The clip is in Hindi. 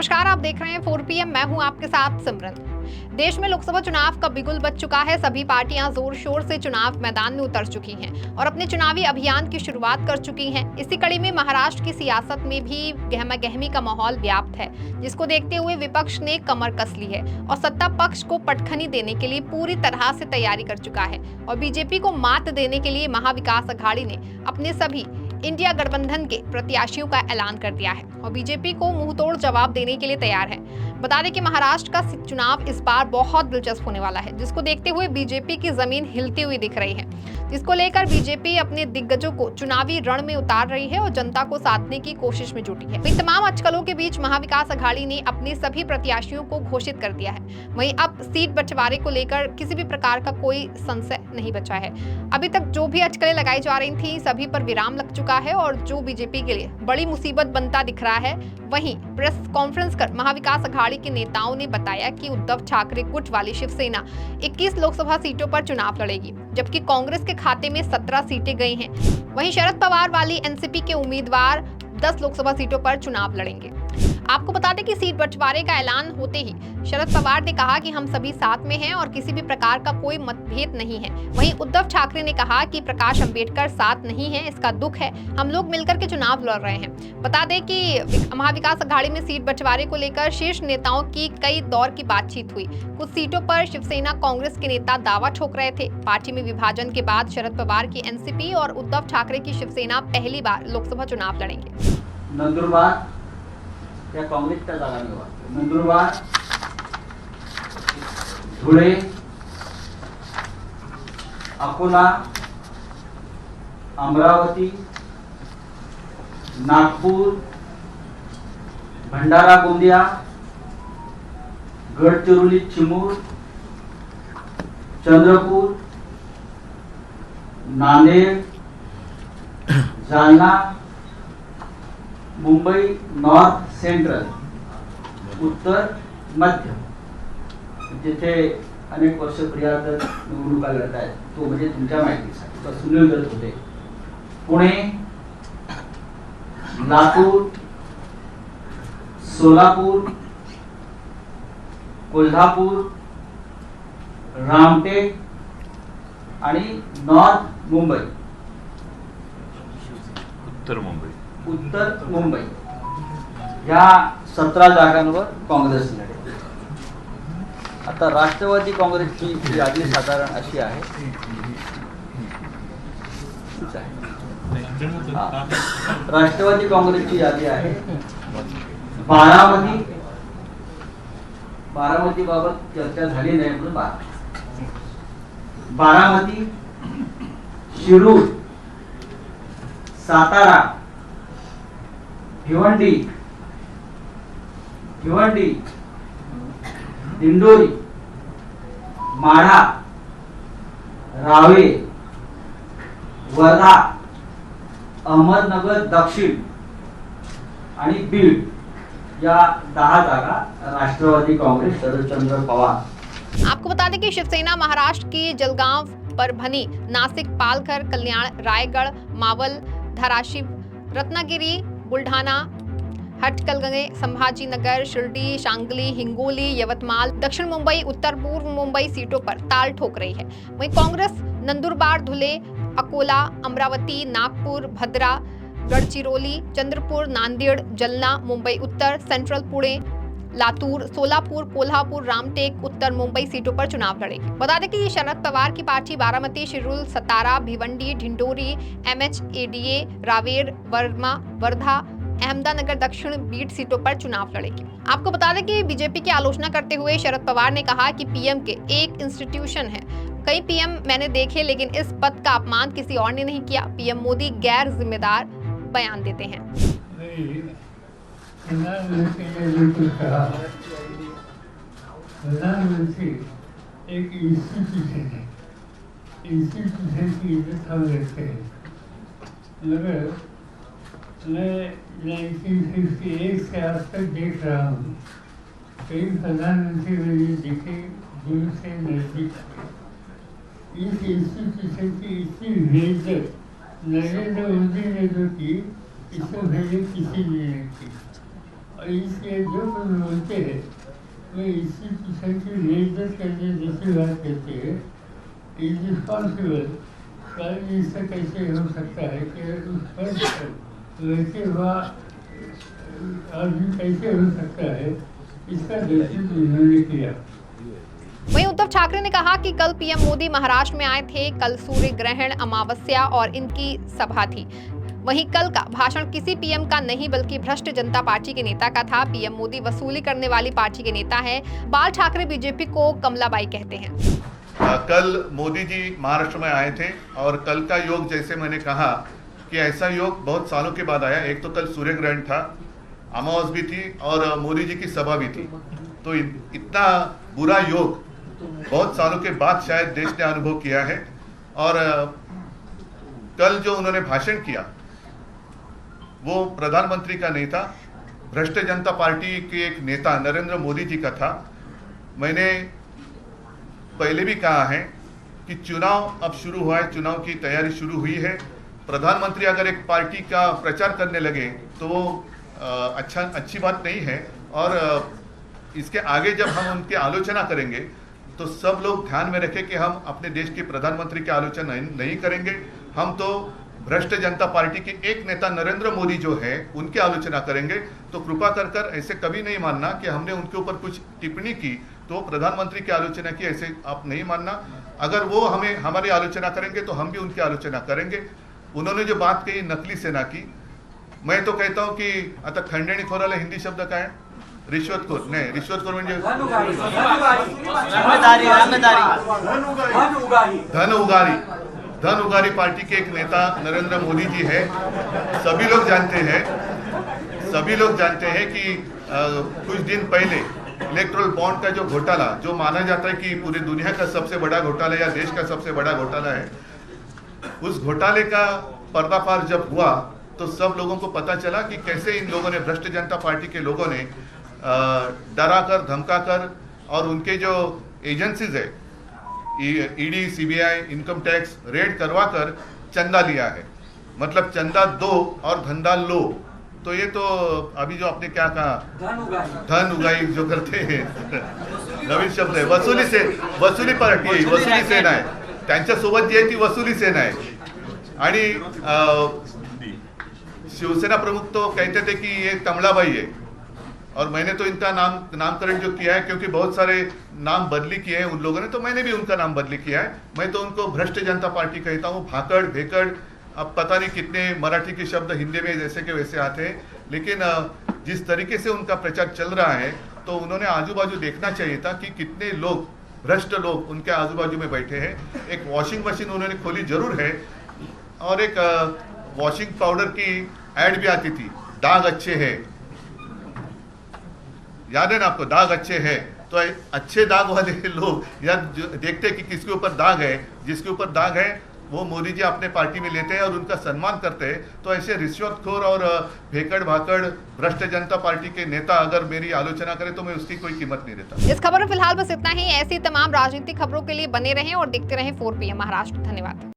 नमस्कार, आप देख रहे हैं 4 PM। मैं हूं आपके साथ सिमरन। देश में लोकसभा चुनाव का बिगुल बज चुका है। सभी पार्टियां जोर शोर से चुनाव मैदान में उतर चुकी हैं और अपने चुनावी अभियान की शुरुआत कर चुकी हैं। इसी कड़ी में महाराष्ट्र की सियासत में भी गहमा गहमी का माहौल व्याप्त है, जिसको देखते हुए विपक्ष ने कमर कस ली है और सत्ता पक्ष को पटखनी देने के लिए पूरी तरह से तैयारी कर चुका है। और बीजेपी को मात देने के लिए महाविकास अघाड़ी ने अपने सभी इंडिया गठबंधन के प्रत्याशियों का ऐलान कर दिया है और बीजेपी को मुंहतोड़ जवाब देने के लिए तैयार है। बता दें कि महाराष्ट्र का चुनाव इस बार बहुत दिलचस्प होने वाला है, जिसको देखते हुए बीजेपी की जमीन हिलती हुई दिख रही है, जिसको लेकर बीजेपी अपने दिग्गजों को चुनावी रण में उतार रही है और जनता को साधने की कोशिश में जुटी है। इन तमाम अटकलों के बीच महाविकास अघाड़ी ने अपने सभी प्रत्याशियों को घोषित कर दिया है। वहीं अब सीट बंटवारे को लेकर किसी भी प्रकार का कोई संशय नहीं बचा है। अभी तक जो भी अटकलें लगाई जा रही थी, सभी पर विराम लग चुका है और जो बीजेपी के लिए बड़ी मुसीबत बनता दिख रहा है। वहीं प्रेस कॉन्फ्रेंस कर महाविकास अघाड़ी के नेताओं ने बताया कि उद्धव ठाकरे गुट वाली शिवसेना 21 लोकसभा सीटों पर चुनाव लड़ेगी, जबकि कांग्रेस के खाते में 17 सीटें गई हैं। वहीं शरद पवार वाली एनसीपी के उम्मीदवार 10 लोकसभा सीटों पर चुनाव लड़ेंगे। आपको बता दें कि सीट बंटवारे का ऐलान होते ही शरद पवार ने कहा कि हम सभी साथ में हैं और किसी भी प्रकार का कोई मतभेद नहीं है। वहीं उद्धव ठाकरे ने कहा कि प्रकाश अंबेडकर साथ नहीं है, इसका दुख है, हम लोग मिलकर के चुनाव लड़ रहे हैं। बता दें कि महाविकास अघाड़ी में सीट बंटवारे को लेकर शीर्ष नेताओं की कई दौर की बातचीत हुई। कुछ सीटों पर शिवसेना कांग्रेस के नेता दावा ठोक रहे थे। पार्टी में विभाजन के बाद शरद पवार की एनसीपी और उद्धव ठाकरे की शिवसेना पहली बार लोकसभा चुनाव लड़ेंगे। नंदुरबार या काँग्रेसच्या जागांवर नंदुरबार, धुळे, अकोला, अमरावती, नागपूर, भंडारा गोंदिया, गडचिरोली चिमूर, चंद्रपूर, नांदेड, जालना, मुंबई नॉर्थ सेंट्रल, उत्तर मध्य, जिथे अनेक वर्ष पर्यंत निवडणुका लढत आहेत, तो म्हणजे तुमच्या माहितीसाठी तो सुनील दत्त होते। पुणे, लातूर, सोलापूर, कोल्हापूर, रामटेक आणि नॉर्थ मुंबई, उत्तर मुंबई या 17 जागांवर काँग्रेस लढेल। आता राष्ट्रवादी काँग्रेसची यादी साधारण अशी आहे। राष्ट्रवादी काँग्रेसची यादी आहे। बारामती बाबत चर्चा झाली नाही म्हणून बारामती, शिरूर, सातारा, भिवंडी, दिंडोरी, माढा, रावे, वर्धा, अहमदनगर दक्षिण आणि बीड या 10 जागा राष्ट्रवादी काँग्रेस शरदचंद्र पवार। आपको बता दें कि शिवसेना महाराष्ट्र की जलगांव, परभणी, नासिक, पालघर, कल्याण, रायगढ़, मावल, धाराशिव, रत्नागिरी, बुल्ढाना, हटकलगंगे, संभाजीनगर, शिरडी, सांगली, हिंगोली, यवतमाल, दक्षिण मुंबई, उत्तर पूर्व मुंबई सीटों पर ताल ठोक रही है। वहीं कांग्रेस नंदुरबार, धुले, अकोला, अमरावती, नागपुर, भद्रा, गढ़चिरौली, चंद्रपुर, नांदेड़, जलना, मुंबई उत्तर, सेंट्रल पुणे, लातूर, सोलापुर, कोल्हापुर, रामटेक, उत्तर मुंबई सीटों पर चुनाव लड़ेगी। बता दें कि शरद पवार की पार्टी बारामती, शिरूर, सतारा, भिवंडी, ढिंडोरी, MHADA, रावेर, वर्धा, अहमदानगर दक्षिण, बीड सीटों पर चुनाव लड़ेगी। आपको बता दें कि बीजेपी की आलोचना करते हुए शरद पवार ने कहा कि पीएम के एक इंस्टीट्यूशन है, कई पीएम मैंने देखे, लेकिन इस पद का अपमान किसी और ने नहीं किया। पीएम मोदी गैर जिम्मेदार बयान देते हैं। प्रधानमंत्री एक इंस्टीट्यूशन है, इंस्टीट्यूशन की इज्जत हम रखते हैं, मगर मैं 1958 से आज तक देख रहा हूँ, कई प्रधानमंत्री मुझे दिखे दूर से नजदीक। इस इंस्टीट्यूशन की इतनी बेइज्जत नरेंद्र मोदी ने जो की, इससे पहले किसी ने नहीं की। और इसलिए जो कुछ बोलते हैं वे इंस्टीट्यूशन की लेजर करने जैसी बात कहते हैं। इज रिस्पॉन्सिबल प्राइम मिनिस्टर कैसे हो सकता है कि उस पर वैसे हुआ आदमी कैसे हो सकता है, इसका दर्शन उन्होंने किया। वहीं उद्धव ठाकरे ने कहा कि कल पीएम मोदी महाराष्ट्र में आए थे, कल सूर्य ग्रहण अमावस्या और इनकी सभा थी। वहीं कल का भाषण किसी पीएम का नहीं बल्कि भ्रष्ट जनता पार्टी के नेता का था। पीएम मोदी वसूली करने वाली पार्टी के नेता हैं। बाल ठाकरे बीजेपी को कमलाबाई कहते हैं। कल मोदी जी महाराष्ट्र में आए थे और कल का योग, जैसे मैंने कहा कि ऐसा योग बहुत सालों के बाद आया। एक तो कल सूर्य ग्रहण था, अमावस भी थी और मोदी जी की सभा भी थी। तो इतना बुरा योग बहुत सालों के बाद शायद देश ने अनुभव किया है। और कल जो उन्होंने भाषण किया वो प्रधानमंत्री का नहीं था, भ्रष्ट जनता पार्टी के एक नेता नरेंद्र मोदी जी का था। मैंने पहले भी कहा है कि चुनाव अब शुरू हुआ है, चुनाव की तैयारी शुरू हुई है। प्रधानमंत्री अगर एक पार्टी का प्रचार करने लगे तो वो अच्छी बात नहीं है। और इसके आगे जब हम उनकी आलोचना करेंगे तो सब लोग ध्यान में रखें कि हम अपने देश के प्रधानमंत्री की आलोचना नहीं करेंगे। हम तो भ्रष्ट जनता पार्टी के एक नेता नरेंद्र मोदी जो है उनकी आलोचना करेंगे। तो कृपा कर ऐसे कभी नहीं मानना कि हमने उनके ऊपर कुछ टिप्पणी की तो प्रधानमंत्री की आलोचना की, ऐसे आप नहीं मानना। अगर वो हमारी आलोचना करेंगे तो हम भी उनकी आलोचना करेंगे। उन्होंने जो बात कही नकली सेना की, मैं तो कहता हूँ कि आता खंडणीखोराला हिंदी शब्द काय आहे? रिश्वतखोर नाही, रिश्वतखोर म्हणजे धन उगारी पार्टी के एक नेता नरेंद्र मोदी जी है। सभी लोग जानते हैं कि कुछ दिन पहले इलेक्ट्रल बॉन्ड का जो घोटाला, जो माना जाता है कि पूरी दुनिया का सबसे बड़ा घोटाला या देश का सबसे बड़ा घोटाला है, उस घोटाले का पर्दाफाश जब हुआ तो सब लोगों को पता चला कि कैसे इन लोगों ने, भ्रष्ट जनता पार्टी के लोगों ने डरा कर, धमका कर और उनके जो एजेंसीज है ED, CBI, income tax raid करवा कर चंदा लिया है। मतलब चंदा दो और धंधा लो। तो ये तो अभी जो आपने क्या कहा, धन उगाई जो करते हैं, नवीन शब्द है, वसुली पार्टी आहे, वसुली सेना आहे। त्यांच्यासोबत जी आहे ती वसुली सेना आहे। आणि शिवसेना प्रमुख तो कहते थे कि ये कमलाबाई है। और मैंने तो इनका नामकरण जो किया है, क्योंकि बहुत सारे नाम बदली किए हैं उन लोगों ने, तो मैंने भी उनका नाम बदली किया है। मैं तो उनको भ्रष्ट जनता पार्टी कहता हूँ। भाकड़, भेकड़, अब पता नहीं कितने मराठी के शब्द हिंदी में जैसे के वैसे आते हैं। लेकिन जिस तरीके से उनका प्रचार चल रहा है तो उन्होंने आजू बाजू देखना चाहिए था कि कितने लोग, भ्रष्ट लोग उनके आजू बाजू में बैठे हैं। एक वॉशिंग मशीन उन्होंने खोली जरूर है और एक वॉशिंग पाउडर की एड भी आती थी, दाग अच्छे हैं, याद है ना आपको, दाग अच्छे हैं। तो अच्छे दाग वाले लोग या देखते हैं कि किसके ऊपर दाग है, जिसके ऊपर दाग है वो मोदी जी अपने पार्टी में लेते हैं और उनका सम्मान करते हैं। तो ऐसे रिश्वतखोर और भेकड़ भाकड़ भ्रष्ट जनता पार्टी के नेता अगर मेरी आलोचना करे तो मैं उसकी कोई कीमत नहीं देता। इस खबर में फिलहाल बस इतना ही। ऐसी तमाम राजनीतिक खबरों के लिए बने रहें और देखते रहें 4 PM महाराष्ट्र। धन्यवाद।